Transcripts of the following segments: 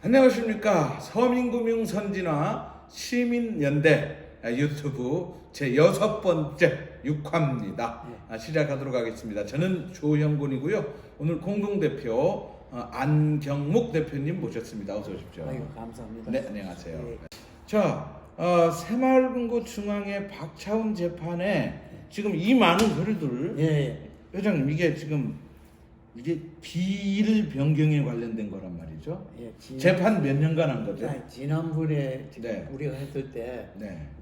안녕하십니까. 서민금융선진화 시민연대 유튜브 제6번째 6화입니다. 시작하도록 하겠습니다. 저는 조영곤이고요. 오늘 공동대표 안경목 대표님 모셨습니다. 어서 오십시오. 아이고, 감사합니다. 네, 안녕하세요. 네. 자, 새마을금고 중앙의 박차훈 재판에 지금 이 많은 글들, 예. 회장님 이게 기일 변경에 관련된 거란 말이죠. 예, 재판 몇 년간 한 거죠? 지난번에 네. 우리가 했을 때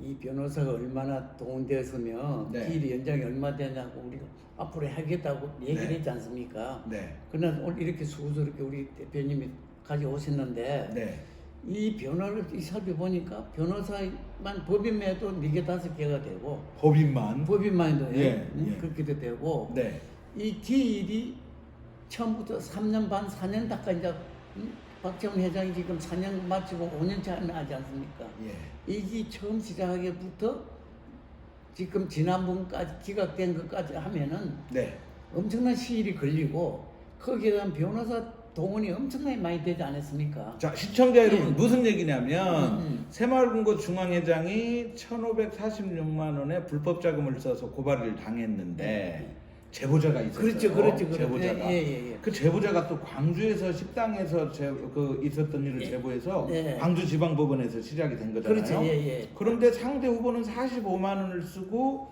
이 변호사가 얼마나 동원되었으면 기일이 연장이 얼마 되냐고 우리가 앞으로 하겠다고 얘기를 했지 않습니까? 그러나 오늘 이렇게 수고스럽게 우리 대표님이 가져오셨는데 이 변호를 살펴보니까 변호사만 법인매도 4개 5개가 되고 법인만도 그렇게도 되고 이 기일이 처음부터 3년 반, 4년 닦아 이제 박차훈 회장이 지금 4년 마치고 5년 차 하지 않습니까? 이게 처음 시작하기부터 지금 지난번까지 기각된 것까지 하면은 엄청난 시일이 걸리고 거기에 대한 변호사 동원이 엄청나게 많이 되지 않았습니까? 자, 시청자 여러분 무슨 얘기냐면 새마을금고 중앙회장이 1,546만 원의 불법 자금을 써서 고발을 당했는데 제보자가 있었어요. 그렇죠. 제보자가. 그 제보자가 또 광주에서 식당에서 있었던 일을 제보해서 광주지방법원에서 시작이 된 거잖아요. 그런데 상대 후보는 45만 원을 쓰고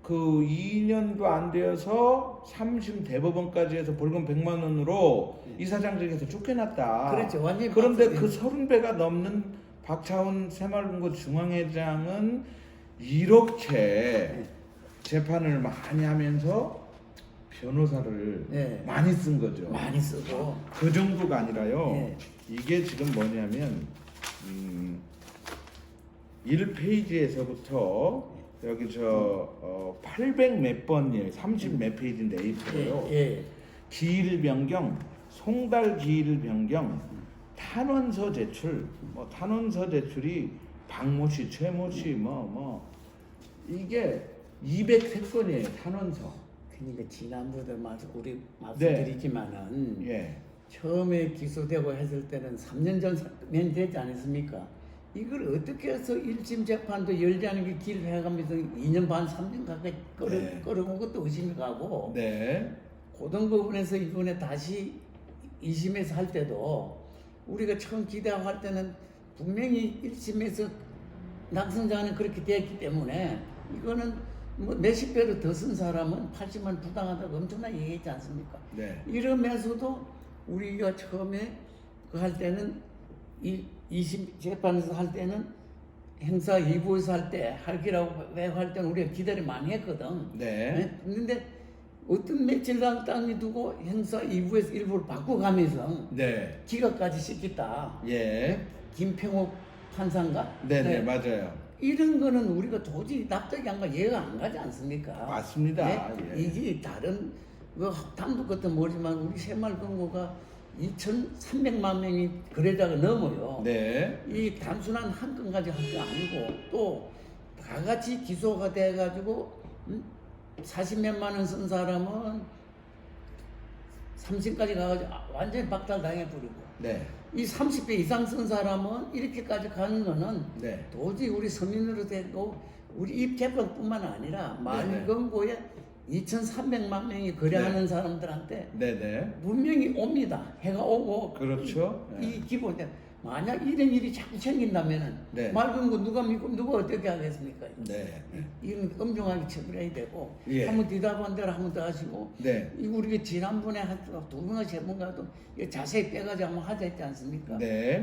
그 2년도 안 되어서 3심 대법원까지 해서 벌금 100만 원으로 이사장직에서 쫓겨났다. 그렇죠. 완전히 그런데 그 30배가 넘는 박차훈 새마을금고 중앙회장은 이렇게 재판을 많이 하면서 변호사를 많이 쓴 거죠. 많이 쓰고 그 정도가 아니라요. 이게 지금 뭐냐면 1페이지에서부터 여기 800 몇 번이에요. 30 몇 페이지인데 A4요. 기일 변경, 송달 기일 변경, 탄원서 제출, 탄원서 제출이 박모 씨, 최모 씨, 이게 203건이에요. 탄원서. 그러니까 지난번에 우리 말씀드리지만은 처음에 기소되고 했을 때는 3년 전면 되지 않았습니까? 이걸 어떻게 해서 1심 재판도 열지 않은 게 길 해가면서 2년 반, 3년 가까이 끌어온 것도 의심이 가고 고등법원에서 이번에 다시 2심에서 할 때도 우리가 처음 기대하고 할 때는 분명히 1심에서 낙선자는 그렇게 되었기 때문에 이거는 몇십 배로 더 쓴 사람은 80만 부당하다고 엄청나게 얘기했지 않습니까? 이러면서도 우리가 처음에 그 할 때는 이 2심 재판에서 할 때는 행사 2부에서 할 때 할기라고 할 때는 우리가 기다려 많이 했거든. 그런데 어떤 며칠 땅이 두고 행사 2부에서 일부를 바꿔가면서 기각까지 시켰다. 김평옥 판사인가? 맞아요. 이런 거는 우리가 도저히 납득이 안 가, 이해가 안 가지 않습니까? 맞습니다. 이게 다른 단독 같은 모르지만 우리 새마을금고가 2,300만 명이 거래자가 넘어요. 이 단순한 한 건 가지고 할 게 아니고 또 다 같이 기소가 돼가지고 40몇만 원 쓴 사람은 3심까지 가가지고 완전히 박탈당해버리고 이 30배 이상 쓴 사람은 이렇게까지 가는 거는 도저히 우리 서민으로 되고 우리 이 재판뿐만 아니라 마을금고에 2,300만 명이 거래하는 사람들한테 분명히 옵니다. 해가 오고 이 기본 만약 이런 일이 자꾸 생긴다면은 마을금고 누가 믿고 누가 어떻게 하겠습니까? 이건 엄중하게 처벌해야 되고 한번 뒤다본 대로 한 번 더 하시고 이거 우리가 지난번에 두 분의 전문가도 자세히 빼가지고 한번 하자 했지 않습니까?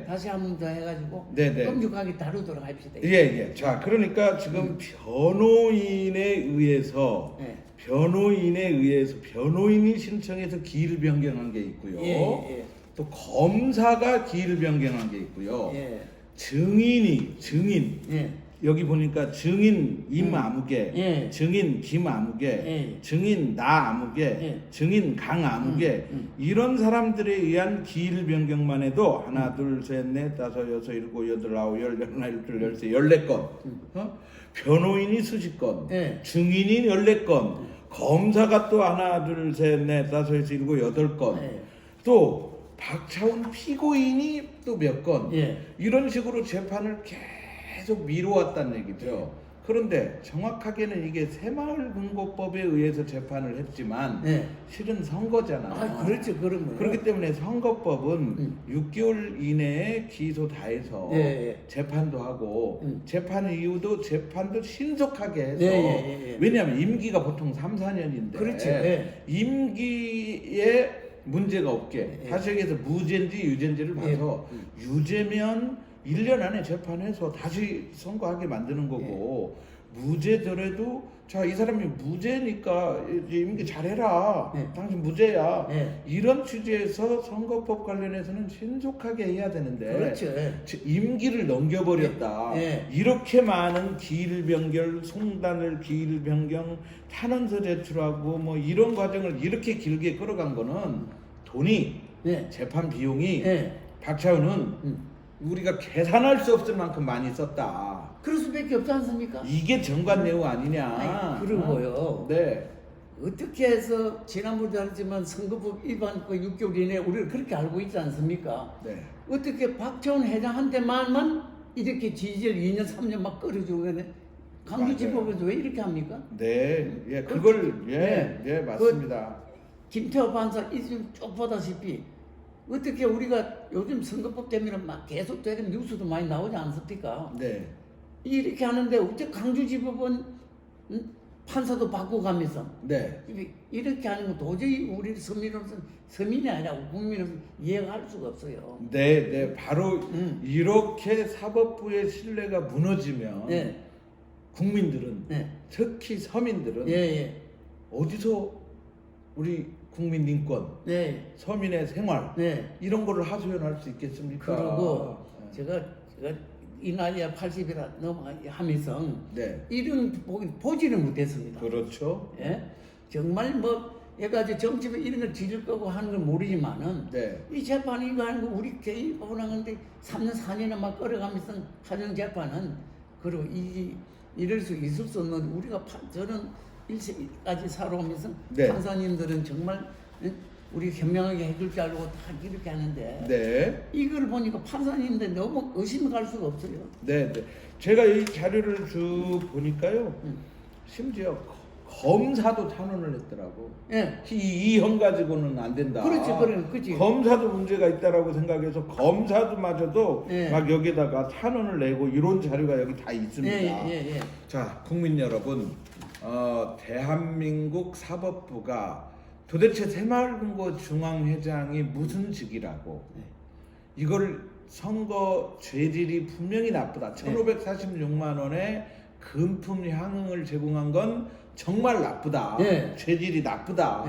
다시 한 번 더 해가지고 엄중하게 다루도록 합시다. 자, 그러니까 지금 변호인에 의해서 변호인이 신청해서 기일 변경한 게 있고요. 또 검사가 기일 변경한 게 있고요. 증인 여기 보니까 증인 임아무개, 증인 김아무개, 증인 나아무개, 증인 강아무개 이런 사람들에 의한 기일 변경만 해도 하나, 둘, 셋, 넷, 다섯, 여섯, 일곱, 여덟, 아홉, 열, 열하나, 열둘, 열세, 14건. 변호인이 수십 건, 증인이 14건, 검사가 또 하나, 둘, 셋, 넷, 다섯, 여섯, 일곱, 8건. 또 박차훈 피고인이 또 몇 건 이런 식으로 재판을 계속 미뤄왔다는 얘기죠. 그런데 정확하게는 이게 새마을금고법에 의해서 재판을 했지만 실은 선거잖아요. 아, 그렇죠. 그런 거예요. 그렇기 때문에 선거법은 6개월 이내에 기소 다 해서 재판도 하고 재판 이후도 재판도 신속하게 해서 왜냐하면 임기가 보통 3, 4년인데 그렇죠. 임기에 문제가 없게 다시 얘기해서 무죄인지 유죄인지를 봐서 유죄면 1년 안에 재판해서 다시 선고하게 만드는 거고 무죄더라도 자, 이 사람이 무죄니까 이제 임기 잘해라. 당신 무죄야. 이런 취지에서 선거법 관련해서는 신속하게 해야 되는데 그렇죠. 임기를 넘겨버렸다. 이렇게 많은 기일 변결, 송단을 기일 변경, 탄원서 제출하고 뭐 이런 과정을 이렇게 길게 끌어간 거는 돈이 재판 비용이 박차훈은 우리가 계산할 수 없을 만큼 많이 썼다. 그럴 수밖에 없지 않습니까? 이게 정관내우 아니냐. 아니, 그러고요. 네. 어떻게 해서 지난번에도 했지만 선거법 위반 그 6개월 이내에 우리를 그렇게 알고 있지 않습니까? 네. 어떻게 박차훈 회장한테만 이렇게 지지를 2년 3년 막 끌어주고 강주지법에서 왜 이렇게 합니까? 네, 그걸 맞습니다. 김태호 판사 이좀 쭉 보다시피 어떻게 우리가 요즘 선거법 때문에 막 계속 되는 뉴스도 많이 나오지 않습니까? 네. 이렇게 하는데 어째 강주지법은 판사도 바꿔가면서 이렇게 하는 건 도저히 우리 서민이 아니라 국민으로서 이해가 할 수가 없어요. 네, 바로 이렇게 사법부의 신뢰가 무너지면 국민들은 특히 서민들은 어디서 우리 국민 인권, 서민의 생활 이런 거를 하소연할 수 있겠습니까? 그리고 제가 이 나이에 80이라 넘어가면서 이런 보지를 못했습니다. 그렇죠. 정말 뭐 해가지고 정치부 이런 걸 지질 거고 하는 걸 모르지만은 이 재판 이거 하는 거 우리 개인 법원하는데 3년 4년을 막 끌어가면서 하는 재판은 그리고 이럴 수 있을 수 없는 우리가 저는 1세까지 살아오면서 판사님들은 정말 우리 현명하게 해줄 줄 알고 다 이렇게 하는데 이걸 보니까 판사님들 너무 의심갈 수가 없어요. 제가 이 자료를 쭉 보니까요. 심지어 검사도 탄원을 했더라고. 이 형 가지고는 안 된다. 그렇지. 검사도 문제가 있다라고 생각해서 검사도마저도 막 여기다가 탄원을 내고 이런 자료가 여기 다 있습니다. 자, 국민 여러분, 대한민국 사법부가 도대체 새마을금고 중앙회장이 무슨 직이라고 이걸 선거 죄질이 분명히 나쁘다. 1,546만 원의 금품 향응을 제공한 건 정말 나쁘다. 죄질이 나쁘다.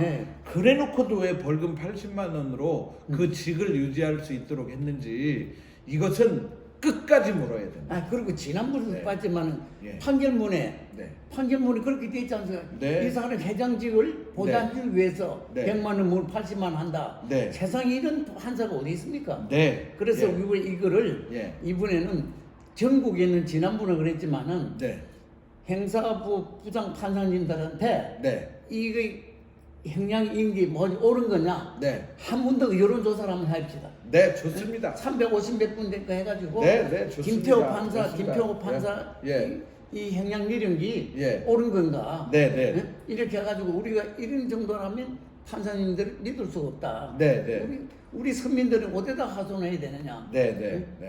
그래놓고도 왜 벌금 80만 원으로 그 직을 유지할 수 있도록 했는지 이것은 끝까지 물어야 된다. 그리고 지난번에도 봤지만 판결문에 그렇게 돼 있지 않습니까? 이 사람 회장직을 보장하기 위해서 100만 원, 80만 원 한다. 세상에 이런 판사가 어디 있습니까? 그래서 이거를 이번에는 전국에 있는 지난번에 그랬지만은 행사부 부장 판사님들한테 이거 형량 임기 뭐 옳은 거냐? 한 번 더 여론조사를 한번 해봅시다. 좋습니다. 350몇 군데 해가지고 좋습니다. 김태호 판사 이 형량 미령이 옳은 건가? 이렇게 해가지고 우리가 이런 정도라면 판사님들 믿을 수가 없다. 우리 서민들은 어디다 하소연해야 되느냐?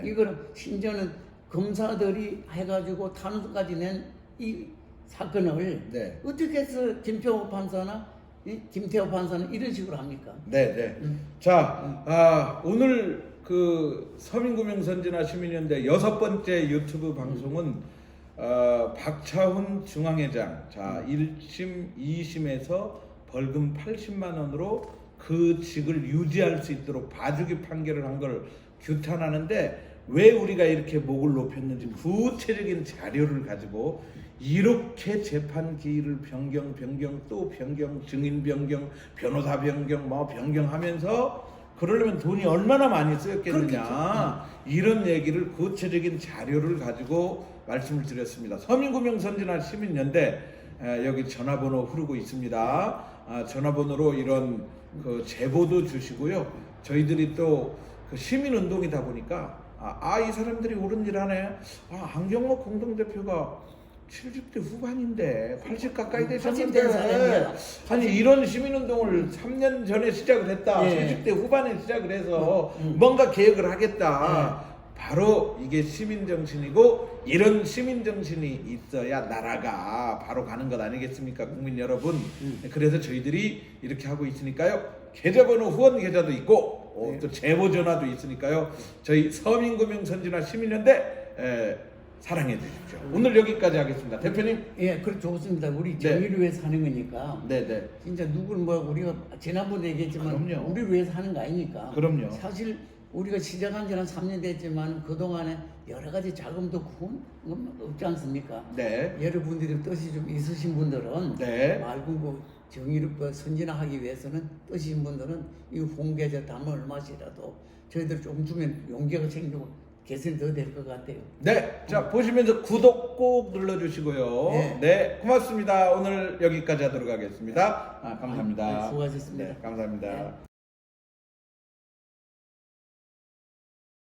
이거는 심지어는 검사들이 해가지고 탄원서까지 낸 이 사건을 어떻게 해서 김태호 판사는 이런 식으로 합니까? 자, 오늘 그 서민구명선진화 시민연대 6번째 유튜브 방송은 박차훈 중앙회장 1심, 2심에서 벌금 80만 원으로 그 직을 유지할 수 있도록 봐주기 판결을 한 걸 규탄하는데 왜 우리가 이렇게 목을 높였는지 구체적인 자료를 가지고 이렇게 재판 기일을 변경 또 변경, 증인 변경, 변호사 변경 변경하면서 그러려면 돈이 얼마나 많이 쓰였겠느냐 이런 얘기를 구체적인 자료를 가지고 말씀을 드렸습니다. 서민구명선진화 시민연대 여기 전화번호 흐르고 있습니다. 전화번호로 이런 그 제보도 주시고요. 저희들이 또 그 시민운동이다 보니까 이 사람들이 옳은 일 하네. 안경목 공동대표가 70대 후반인데 80 가까이 되셨는데 아니 이런 시민운동을 3년 전에 시작을 했다. 70대 후반에 시작을 해서 뭔가 개혁을 하겠다. 바로 이게 시민정신이고 이런 시민정신이 있어야 나라가 바로 가는 것 아니겠습니까, 국민 여러분. 그래서 저희들이 이렇게 하고 있으니까요. 계좌번호 후원 계좌도 있고 또 제보 전화도 있으니까요. 저희 서민금융선진화 시민연대 사랑해 주십시오. 오늘 여기까지 하겠습니다. 대표님. 예, 그렇 좋습니다. 우리 정의를 위해 사는 거니까. 네네. 진짜 누구는 뭐 우리가 지난번에 얘기했지만 그럼요. 우리를 위해 사는 거 아니니까. 그럼요. 사실 우리가 시작한 지는 3년 됐지만 그동안에 여러 가지 자금도 구운 건 없지 않습니까? 네. 여러분들이 뜻이 좀 있으신 분들은 말고 정의를 선진화하기 위해서는 뜻이 있는 분들은 이 홍계좌 담을 얼마씩이라도 저희들 좀 주면 용기가 생기고 개선이 더 될 것 같아요. 네, 자 보시면서 구독 꼭 눌러주시고요. 네, 고맙습니다. 오늘 여기까지 하도록 하겠습니다. 감사합니다. 수고하셨습니다. 네, 감사합니다. 네.